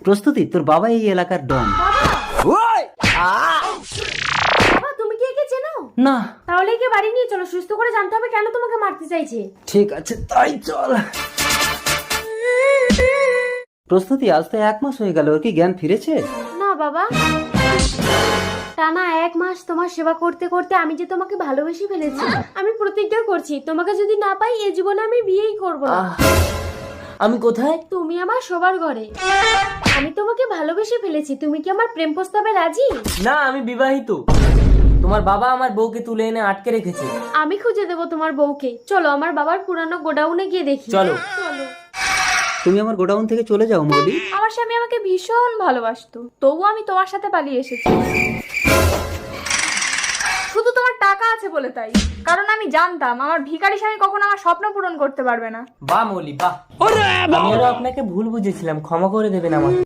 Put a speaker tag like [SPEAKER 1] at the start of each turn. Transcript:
[SPEAKER 1] প্রস্তুতি, তোর বাবা এই এলাকার ডন।
[SPEAKER 2] বাবা তুমি কি একে চেনো?
[SPEAKER 1] না।
[SPEAKER 2] তাহলে একে বাড়ি নিয়ে চলো, সুস্থ করে জানতে হবে কেন তোমাকে মারতে চাইছে।
[SPEAKER 1] ঠিক আছে, তাই চল। প্রস্তুতি, আজ তো 1 মাস হয়ে গেল, ওর কি জ্ঞান ফিরেছে?
[SPEAKER 2] না বাবা, টানা 1 মাস তোমার সেবা করতে করতে আমি যে তোমাকে ভালোবেসে ফেলেছি। আমি প্রতিজ্ঞা করছি তোমাকে যদি না পাই এই জীবনে আমি বিয়েই করব না।
[SPEAKER 3] আমি কোথায়?
[SPEAKER 2] তুমি আমার সবার ঘরে। আমি তোমাকে ভালোবেসে ফেলেছি, তুমি কি আমার প্রেম প্রস্তাবে রাজি?
[SPEAKER 3] না, আমি বিবাহিত। তোমার বাবা আমার বউকে তুলে এনে আটকে রেখেছে।
[SPEAKER 2] আমি খুঁজে দেবো তোমার বউকে। চলো আমার বাবার পুরানো গোডাউনে গিয়ে দেখি।
[SPEAKER 3] চলো।
[SPEAKER 2] চলো।
[SPEAKER 1] তুমি আমার গোডাউন থেকে চলে যাও মৌলি।
[SPEAKER 4] আমার স্বামী আমাকে ভীষণ ভালোবাসতো, তবু আমি তোমার সাথে পালিয়ে এসেছি। শুধু তোমার টাকা আছে বলে তাই, কারণ আমি জানতাম আমার ভিখারি স্বামী কখনো আমার স্বপ্ন পূরণ করতে পারবে না।
[SPEAKER 3] বাহ মৌলি বাহ, আমি আরো আপনাকে ভুল বুঝেছিলাম, ক্ষমা করে দেবেন আমাকে।